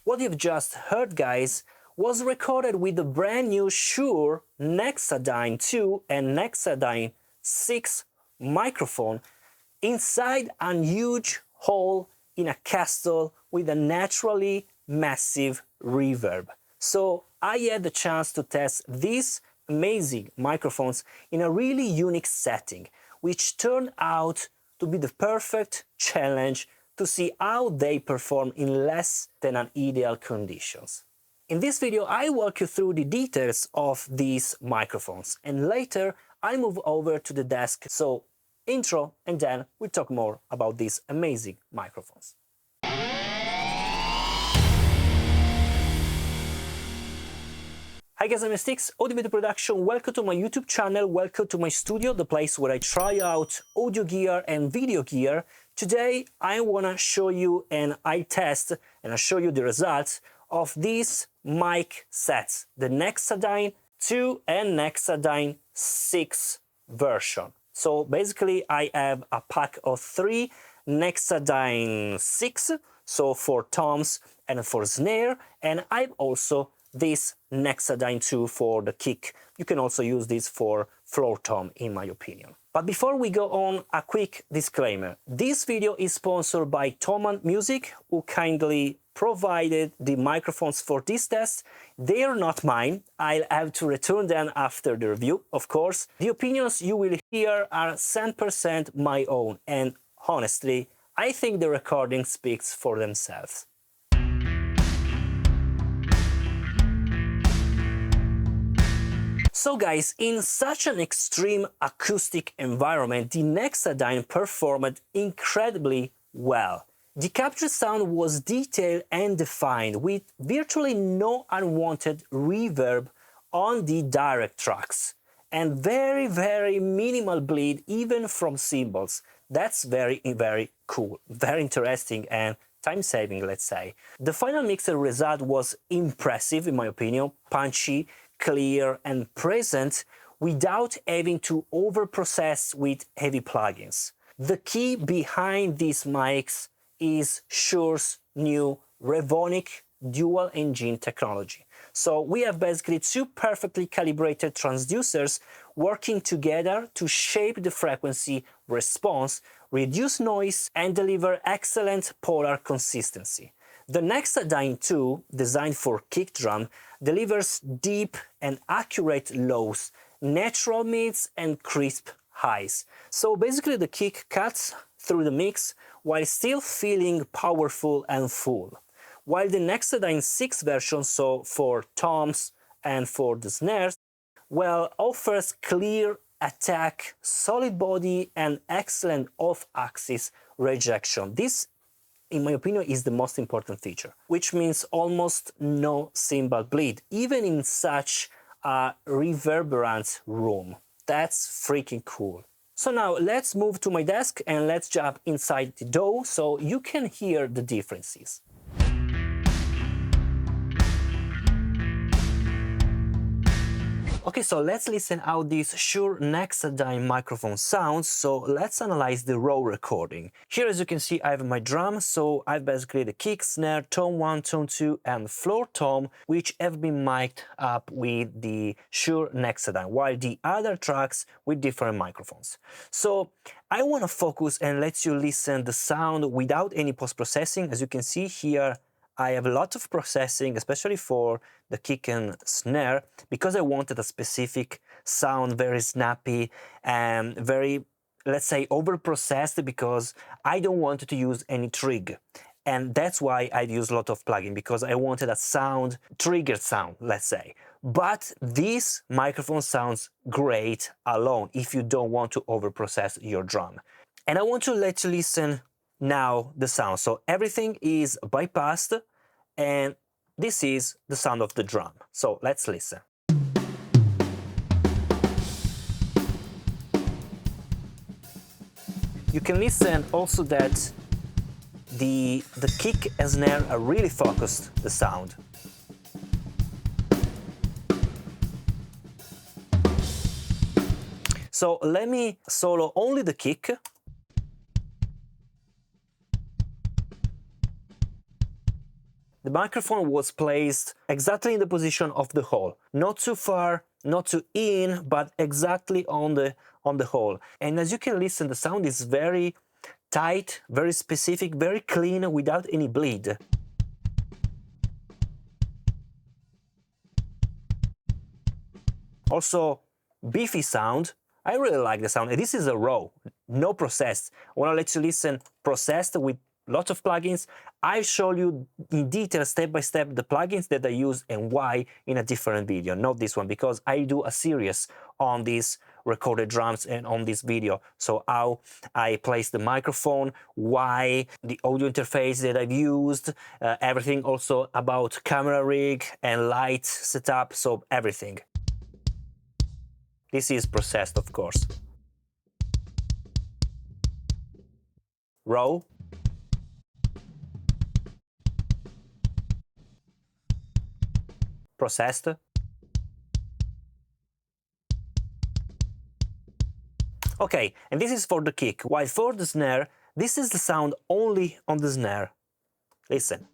What you've just heard, guys, was recorded with the brand new Shure Nexadyne 2 and Nexadyne 6 microphone inside a huge hole in a castle with a naturally massive reverb. So I had the chance to test these amazing microphones in a really unique setting, which turned out to be the perfect challenge to see how they perform in less than an ideal conditions. In this video, I walk you through the details of these microphones, and later I move over to the desk. So intro, and then we talk more about these amazing microphones. Hi guys, I'm Steex, audio video production. Welcome to my YouTube channel, welcome to my studio, the place where I try out audio gear and video gear. Today I want to show you and I test and I show you the results of these mic sets, the Nexadyne 2 and Nexadyne 6 version. So basically I have a pack of 3 Nexadyne 6, so for toms and for snare, and I've also this Nexadyne 2 for the kick. You can also use this for floor tom, in my opinion. But before we go on, a quick disclaimer. This video is sponsored by Thomann Music, who kindly provided the microphones for this test. They are not mine. I'll have to return them after the review, of course. The opinions you will hear are 100% my own, and honestly, I think the recording speaks for themselves. So guys, in such an extreme acoustic environment, the Nexadyne performed incredibly well. The captured sound was detailed and defined, with virtually no unwanted reverb on the direct tracks, and very minimal bleed even from cymbals. That's very cool, very interesting and time-saving, let's say. The final mixer result was impressive in my opinion, punchy, clear and present without having to overprocess with heavy plugins. The key behind these mics is Shure's new Revonic dual engine technology. So we have basically 2 perfectly calibrated transducers working together to shape the frequency response, reduce noise and deliver excellent polar consistency. The Nexadyne 2, designed for kick drum, delivers deep and accurate lows, natural mids and crisp highs. So basically the kick cuts through the mix while still feeling powerful and full. While the Nexadyne 6 version, so for toms and for the snares, well, offers clear attack, solid body and excellent off-axis rejection. This, in my opinion, is the most important feature, which means almost no cymbal bleed, even in such a reverberant room. That's freaking cool. So now let's move to my desk and let's jump inside the DAW so you can hear the differences. Okay, so let's listen how this Shure Nexadyne microphone sounds. So let's analyze the raw recording. Here, as you can see, I have my drums. So I have basically the kick, snare, tone 1, tone 2, and floor tom, which have been mic'd up with the Shure Nexadyne, while the other tracks with different microphones. So I want to focus and let you listen the sound without any post-processing. As you can see here, I have a lot of processing, especially for the kick and snare, because I wanted a specific sound, very snappy and very, let's say, over-processed, because I don't want to use any trig. And that's why I use a lot of plugin, because I wanted a sound, triggered sound, let's say. But this microphone sounds great alone if you don't want to over-process your drum. And I want to let you listen now the sound. So everything is bypassed and this is the sound of the drum. So let's listen. You can listen also that the kick and snare are really focused, the sound. So let me solo only the kick. the microphone was placed exactly in the position of the hole. Not too far, not too in, but exactly on the hole. And as you can listen, the sound is very tight, very specific, very clean, without any bleed. Also, beefy sound. I really like the sound. And this is a raw, no processed. I want to let you listen processed with lots of plugins. I show you in detail, step by step, the plugins that I use and why in a different video, not this one, because I do a series on these recorded drums and on this video. So how I place the microphone, why, the audio interface that I've used, everything also about camera rig and light setup, so everything. This is processed, of course. Raw. Processed. Okay, and this is for the kick. While for the snare, this is the sound only on the snare. Listen.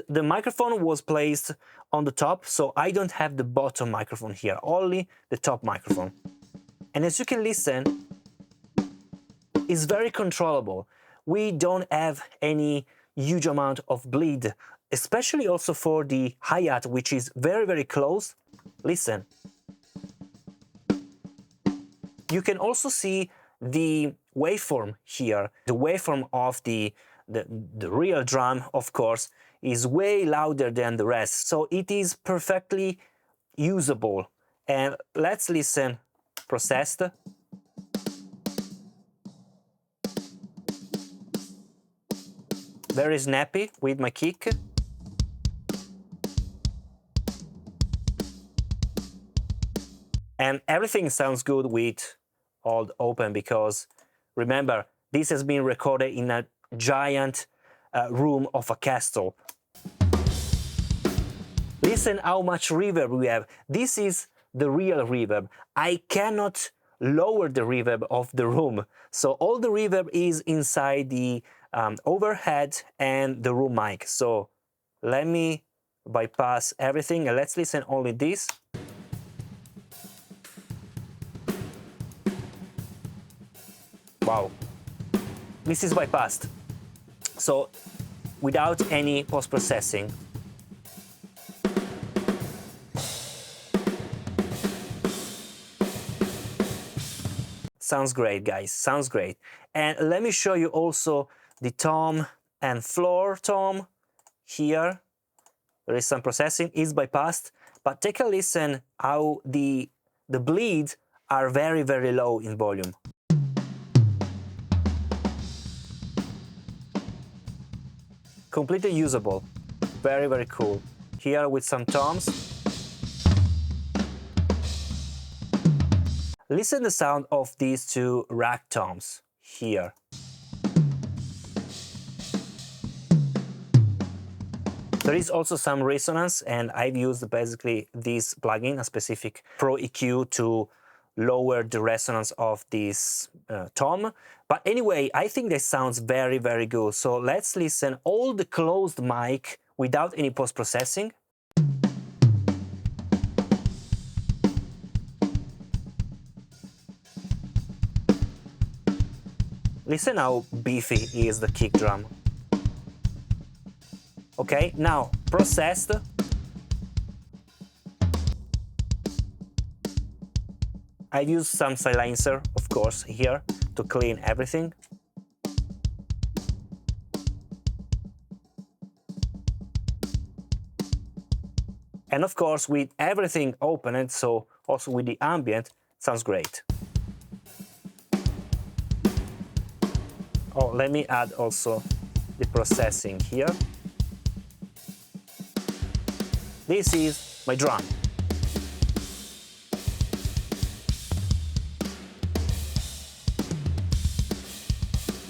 The microphone was placed on the top, so I don't have the bottom microphone here, only the top microphone. And as you can listen, it's very controllable. We don't have any huge amount of bleed, especially also for the hi-hat, which is very, very close. Listen. You can also see the waveform here. The waveform of the real drum, of course, is way louder than the rest, so it is perfectly usable. And let's listen processed. Very snappy with my kick. And everything sounds good with all open, because remember, this has been recorded in a giant room of a castle. Listen how much reverb we have. This is the real reverb. I cannot lower the reverb of the room. So all the reverb is inside the overhead and the room mic. So let me bypass everything and let's listen only this. Wow, this is bypassed. So without any post-processing. Sounds great, guys, sounds great. And let me show you also the tom and floor tom here. There is some processing, is bypassed, but take a listen how the bleeds are very, very low in volume. Completely usable, very, very cool. Here with some toms. Listen the sound of these two rack toms here. There is also some resonance, and I've used basically this plugin, a specific Pro EQ, to lower the resonance of this tom. But anyway, I think this sounds very, very good. So let's listen all the closed mic without any post-processing. Listen how beefy is the kick drum. Okay, now processed. I've used some silencer, of course, here to clean everything. And of course, with everything opened, so also with the ambient, sounds great. Oh, let me add also the processing here. This is my drum.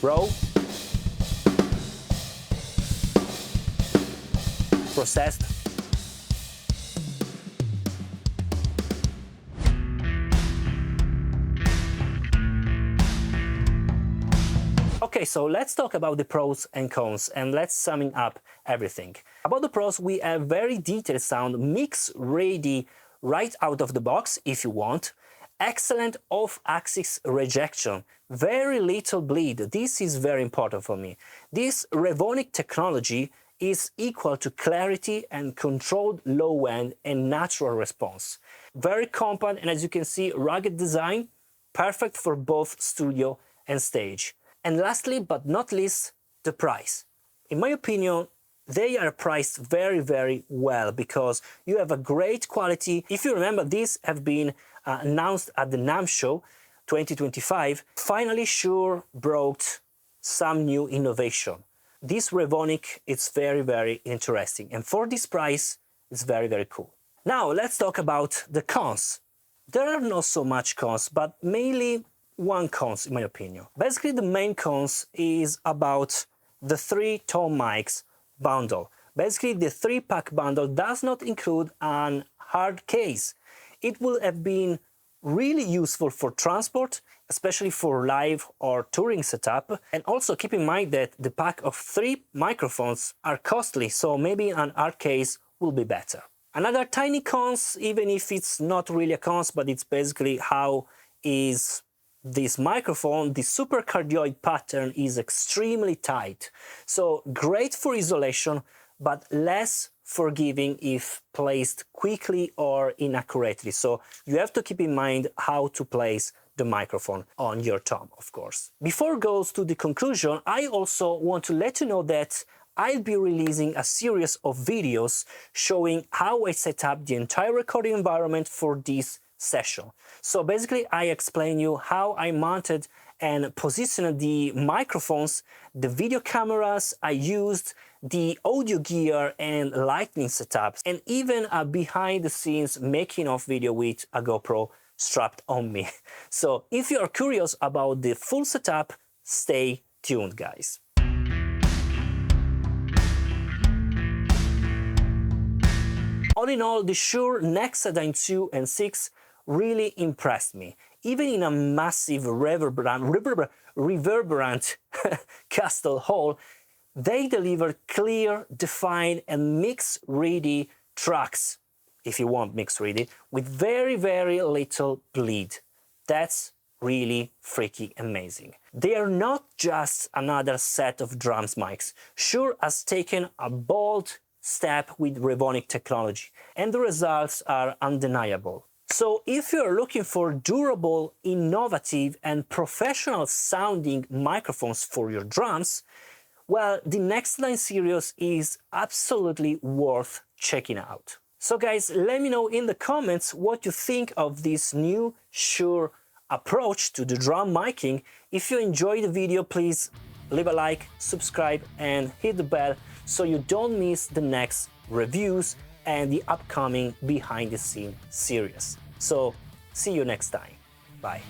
Raw, processed. Okay, so let's talk about the pros and cons, and let's summing up everything. About the pros, we have very detailed sound, mix ready right out of the box if you want. Excellent off-axis rejection, very little bleed. This is very important for me. This Revonic technology is equal to clarity and controlled low end and natural response. Very compact, and as you can see, rugged design, perfect for both studio and stage. And lastly but not least, the price. In my opinion, they are priced very, very well because you have a great quality. If you remember, these have been announced at the NAMM show 2025. Finally, Shure brought some new innovation. This Revonic is very, very interesting, and for this price, it's very, very cool. Now, let's talk about the cons. There are not so much cons, but mainly one cons in my opinion. Basically, the main cons is about the 3 tone mics bundle. Basically, the 3-pack bundle does not include an hard case. It will have been really useful for transport, especially for live or touring setup. And also keep in mind that the pack of 3 microphones are costly, so maybe an hard case will be better. Another tiny cons, even if it's not really a cons, but it's basically how is this microphone, the supercardioid pattern is extremely tight. So great for isolation, but less forgiving if placed quickly or inaccurately. So you have to keep in mind how to place the microphone on your thumb, of course. Before goes to the conclusion, I also want to let you know that I'll be releasing a series of videos showing how I set up the entire recording environment for this session. So basically, I explain you how I mounted and positioned the microphones, the video cameras I used, the audio gear and lighting setups, and even a behind-the-scenes making-of video with a GoPro strapped on me. So if you are curious about the full setup, stay tuned, guys. All in all, the Shure Nexadyne 2 and 6 really impressed me. Even in a massive reverberant castle hall, they deliver clear, defined, and mix-ready tracks, if you want mix-ready, with very, very little bleed. That's really freaky amazing. They are not just another set of drums mics. Shure has taken a bold step with Revonic technology, and the results are undeniable. So if you're looking for durable, innovative, and professional sounding microphones for your drums, well, the Nexadyne series is absolutely worth checking out. So guys, let me know in the comments what you think of this new Shure approach to the drum miking. If you enjoyed the video, please leave a like, subscribe, and hit the bell so you don't miss the next reviews and the upcoming behind the scene series. So see you next time. Bye.